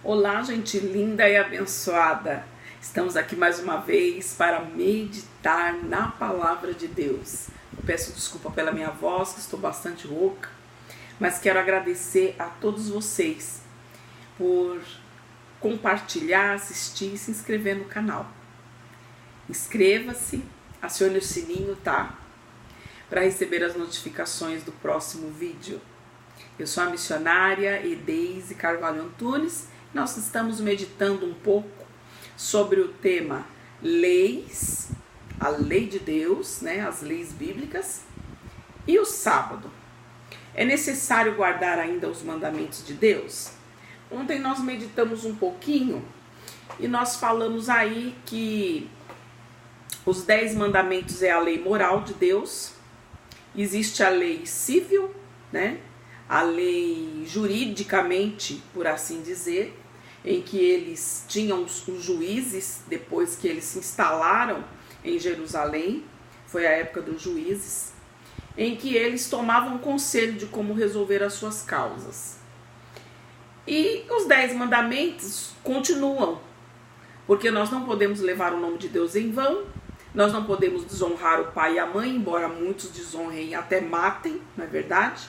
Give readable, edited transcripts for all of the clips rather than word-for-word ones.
Olá, gente linda e abençoada. Estamos aqui mais uma vez para meditar na palavra de Deus. Eu peço desculpa pela minha voz, que estou bastante rouca, mas quero agradecer a todos vocês por compartilhar, assistir e se inscrever no canal. Inscreva-se, acione o sininho, tá? Para receber as notificações do próximo vídeo. Eu sou a missionária Edeise Carvalho Antunes. Nós estamos meditando um pouco sobre o tema leis, a lei de Deus, né, as leis bíblicas, e o sábado. É necessário guardar ainda os mandamentos de Deus? Ontem nós meditamos um pouquinho e nós falamos aí que os 10 mandamentos é a lei moral de Deus, existe a lei civil, né, a lei juridicamente, por assim dizer, em que eles tinham os juízes, depois que eles se instalaram em Jerusalém, foi a época dos juízes, em que eles tomavam conselho de como resolver as suas causas. E os 10 mandamentos continuam, porque nós não podemos levar o nome de Deus em vão, nós não podemos desonrar o pai e a mãe, embora muitos desonrem e até matem, não é verdade?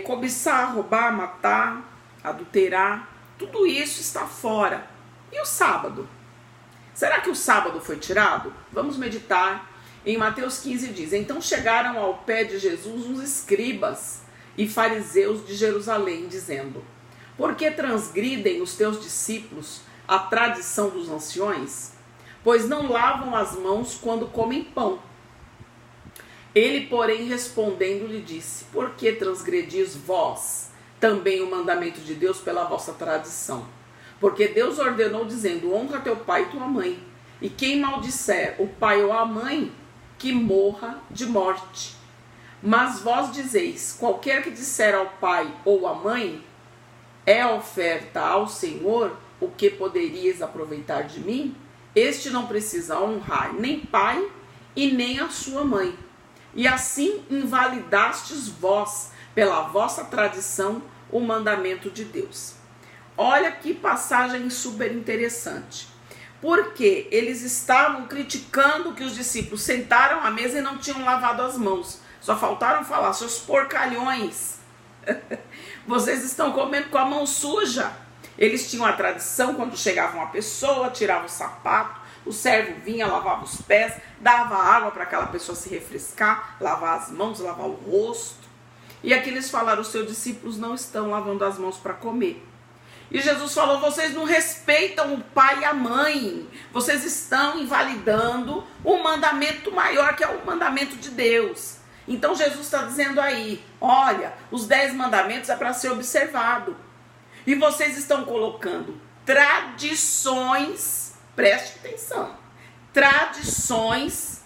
Cobiçar, roubar, matar, adulterar, tudo isso está fora. E o sábado? Será que o sábado foi tirado? Vamos meditar. Em Mateus 15 diz: então chegaram ao pé de Jesus uns escribas e fariseus de Jerusalém, dizendo: por que transgridem os teus discípulos a tradição dos anciões? Pois não lavam as mãos quando comem pão. Ele, porém, respondendo, lhe disse: por que transgredis vós também o mandamento de Deus pela vossa tradição? Porque Deus ordenou, dizendo: honra teu pai e tua mãe, e quem maldisser o pai ou a mãe, que morra de morte. Mas vós dizeis: qualquer que disser ao pai ou à mãe, é oferta ao Senhor, o que poderias aproveitar de mim? Este não precisa honrar nem pai e nem a sua mãe. E assim invalidastes vós, pela vossa tradição, o mandamento de Deus. Olha que passagem super interessante. Porque eles estavam criticando que os discípulos sentaram à mesa e não tinham lavado as mãos. Só faltaram falar: seus porcalhões, vocês estão comendo com a mão suja. Eles tinham a tradição, quando chegava uma pessoa, tirava o sapato, o servo vinha, lavava os pés, dava água para aquela pessoa se refrescar, lavar as mãos, lavar o rosto. E aqui eles falaram: os seus discípulos não estão lavando as mãos para comer. E Jesus falou: vocês não respeitam o pai e a mãe, vocês estão invalidando o mandamento maior, que é o mandamento de Deus. Então Jesus está dizendo aí: olha, os 10 mandamentos é para ser observado. E vocês estão colocando tradições, preste atenção, tradições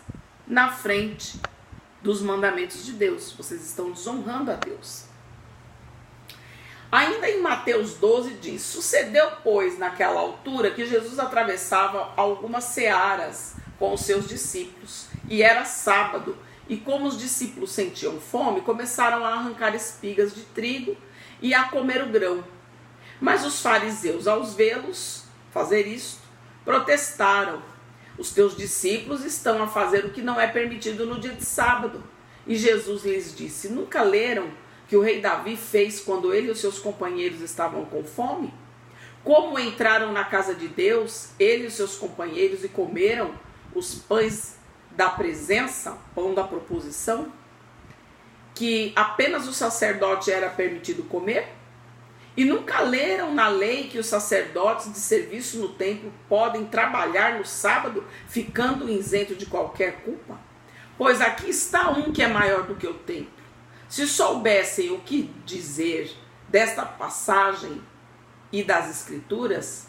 na frente dos mandamentos de Deus. Vocês estão desonrando a Deus. Ainda em Mateus 12 diz: sucedeu, pois, naquela altura que Jesus atravessava algumas searas com os seus discípulos, e era sábado, e como os discípulos sentiam fome, começaram a arrancar espigas de trigo e a comer o grão. Mas os fariseus, ao vê-los fazer isto, protestaram: os teus discípulos estão a fazer o que não é permitido no dia de sábado. E Jesus lhes disse: nunca leram que o rei Davi fez quando ele e os seus companheiros estavam com fome? Como entraram na casa de Deus, ele e os seus companheiros, e comeram os pães da presença, pão da proposição, que apenas o sacerdote era permitido comer? E nunca leram na lei que os sacerdotes de serviço no templo podem trabalhar no sábado, ficando isento de qualquer culpa? Pois aqui está um que é maior do que o templo. Se soubessem o que dizer desta passagem e das escrituras,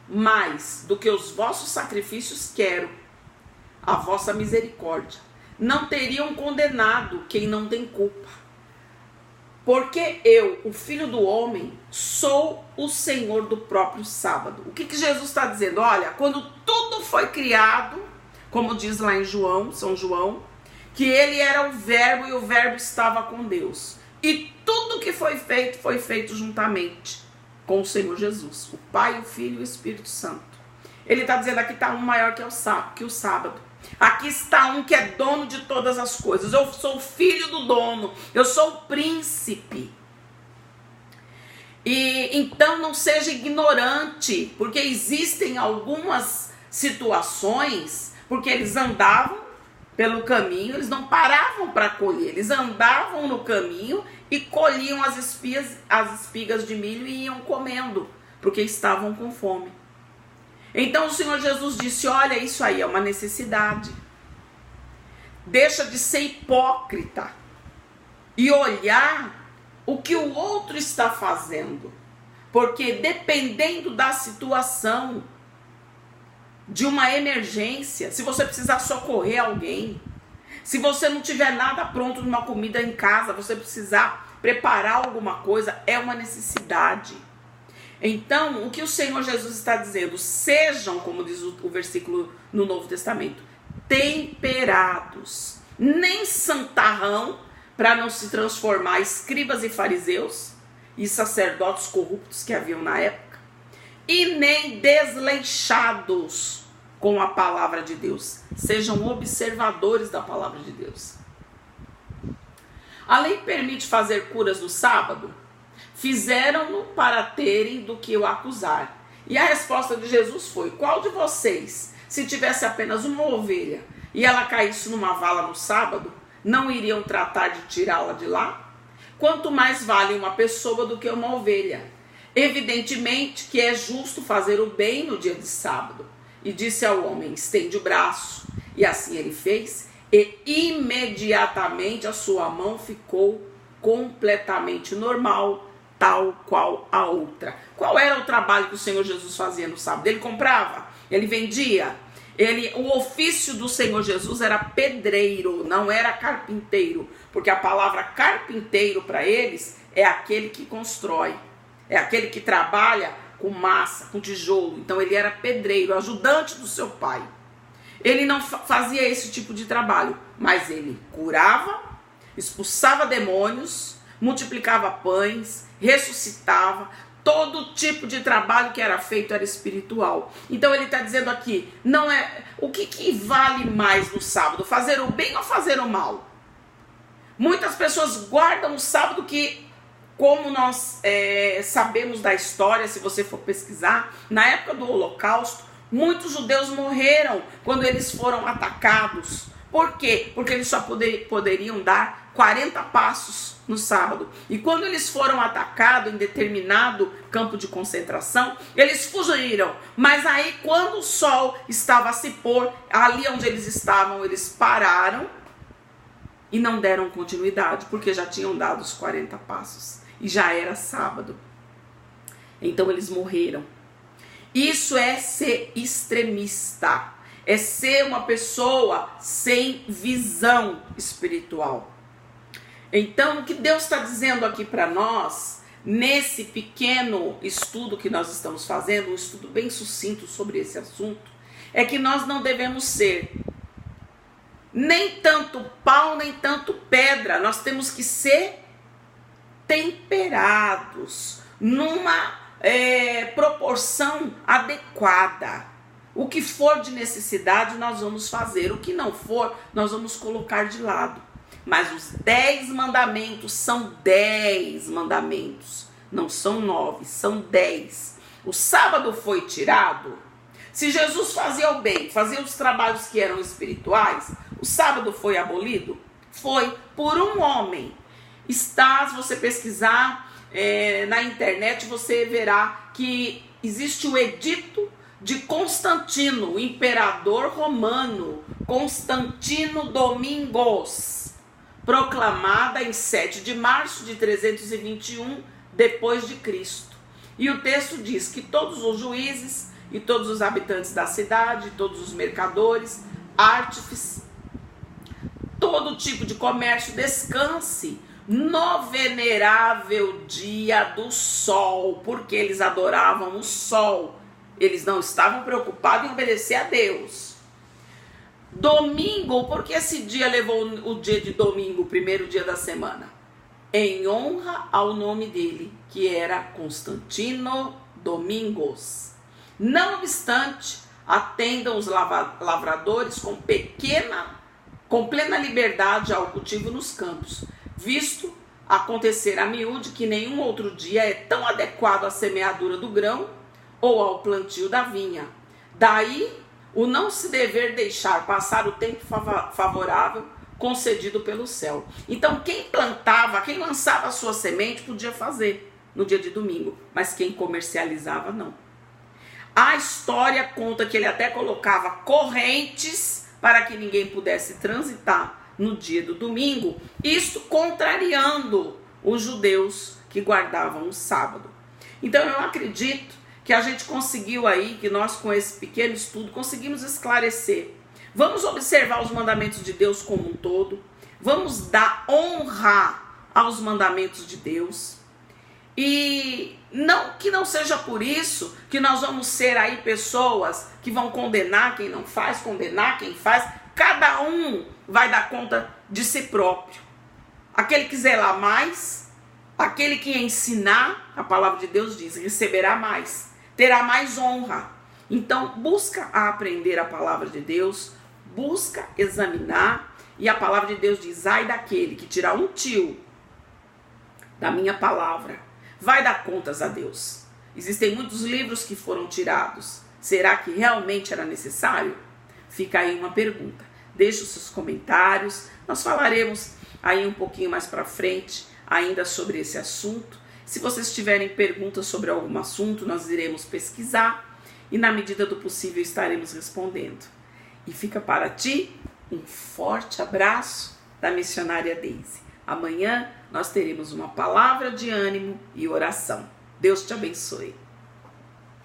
mais do que os vossos sacrifícios quero a vossa misericórdia. Não teriam condenado quem não tem culpa. Porque eu, o Filho do Homem, sou o Senhor do próprio sábado. O que Jesus está dizendo? Olha, quando tudo foi criado, como diz lá em São João, que ele era o verbo e o verbo estava com Deus. E tudo que foi feito juntamente. com o Senhor Jesus, o Pai, o Filho e o Espírito Santo. Ele está dizendo, aqui está um maior que o sábado. Aqui está um que é dono de todas as coisas. Eu sou filho do dono, eu sou o príncipe. E então não seja ignorante, porque existem algumas situações, porque eles andavam pelo caminho, eles não paravam para colher, eles andavam no caminho e colhiam as espigas de milho e iam comendo, porque estavam com fome. Então o Senhor Jesus disse, olha, isso aí é uma necessidade. Deixa de ser hipócrita e olhar o que o outro está fazendo. Porque dependendo da situação, de uma emergência, se você precisar socorrer alguém, se você não tiver nada pronto numa comida em casa, você precisar preparar alguma coisa, é uma necessidade. Então, o que o Senhor Jesus está dizendo? Sejam, como diz o versículo no Novo Testamento, temperados, nem santarrão, para não se transformar escribas e fariseus e sacerdotes corruptos que haviam na época, e nem desleixados com a palavra de Deus. Sejam observadores da palavra de Deus. A lei permite fazer curas no sábado? Fizeram-no para terem do que o acusar. E a resposta de Jesus foi, qual de vocês, se tivesse apenas uma ovelha e ela caísse numa vala no sábado, não iriam tratar de tirá-la de lá? Quanto mais vale uma pessoa do que uma ovelha? Evidentemente que é justo fazer o bem no dia de sábado. E disse ao homem, estende o braço. E assim ele fez, e imediatamente a sua mão ficou completamente normal, tal qual a outra. Qual era o trabalho que o Senhor Jesus fazia no sábado? Ele comprava, ele vendia. O ofício do Senhor Jesus era pedreiro, não era carpinteiro, porque a palavra carpinteiro para eles é aquele que constrói, é aquele que trabalha com massa, com tijolo. Então ele era pedreiro, ajudante do seu pai. Ele não fazia esse tipo de trabalho, mas ele curava, expulsava demônios, multiplicava pães, ressuscitava. Todo tipo de trabalho que era feito era espiritual. Então ele está dizendo aqui, não é o que vale mais no sábado, fazer o bem ou fazer o mal? Muitas pessoas guardam o sábado que, como nós sabemos da história, se você for pesquisar, na época do Holocausto, muitos judeus morreram quando eles foram atacados. Por quê? Porque eles só poderiam dar 40 passos no sábado. E quando eles foram atacados em determinado campo de concentração, eles fugiram. Mas aí, quando o sol estava a se pôr, ali onde eles estavam, eles pararam e não deram continuidade, porque já tinham dado os 40 passos. E já era sábado. Então eles morreram. Isso é ser extremista. É ser uma pessoa sem visão espiritual. Então, o que Deus está dizendo aqui para nós, nesse pequeno estudo que nós estamos fazendo, um estudo bem sucinto sobre esse assunto, é que nós não devemos ser nem tanto pau, nem tanto pedra. Nós temos que ser temperados, numa proporção adequada. O que for de necessidade, nós vamos fazer. O que não for, nós vamos colocar de lado. Mas os 10 mandamentos são 10 mandamentos. Não são 9, são 10. O sábado foi tirado. Se Jesus fazia o bem, fazia os trabalhos que eram espirituais, o sábado foi abolido? Foi por um homem. Se você pesquisar na internet, você verá que existe o edito de Constantino, o imperador romano, Constantino Domingos, proclamada em 7 de março de 321 depois de Cristo. E o texto diz que todos os juízes e todos os habitantes da cidade, todos os mercadores, artífices, todo tipo de comércio descanse no venerável dia do sol, porque eles adoravam o sol. Eles não estavam preocupados em obedecer a Deus. Domingo, porque esse dia levou o dia de domingo, o primeiro dia da semana? em honra ao nome dele, que era Constantino Domingos. Não obstante, atendam os lavradores com plena liberdade ao cultivo nos campos, visto acontecer a miúde que nenhum outro dia é tão adequado à semeadura do grão ou ao plantio da vinha. Daí o não se dever deixar passar o tempo favorável concedido pelo céu. Então quem plantava, quem lançava a sua semente podia fazer no dia de domingo, mas quem comercializava não. A história conta que ele até colocava correntes para que ninguém pudesse transitar no dia do domingo, isto contrariando os judeus que guardavam o sábado. Então eu acredito que a gente conseguiu aí, que nós com esse pequeno estudo conseguimos esclarecer. Vamos observar os mandamentos de Deus como um todo, vamos dar honra aos mandamentos de Deus, e que não seja por isso que nós vamos ser aí pessoas que vão condenar quem não faz, condenar quem faz. Cada um vai dar conta de si próprio. Aquele que zelar mais, aquele que ensinar, a palavra de Deus diz, receberá mais, terá mais honra. Então busca aprender a palavra de Deus, busca examinar, e a palavra de Deus diz: ai daquele que tirar um tio da minha palavra, vai dar contas a Deus. Existem muitos livros que foram tirados. Será que realmente era necessário? Fica aí uma pergunta. Deixe os seus comentários. Nós falaremos aí um pouquinho mais para frente ainda sobre esse assunto. Se vocês tiverem perguntas sobre algum assunto, nós iremos pesquisar e na medida do possível estaremos respondendo. E fica para ti um forte abraço da missionária Deise. Amanhã nós teremos uma palavra de ânimo e oração. Deus te abençoe.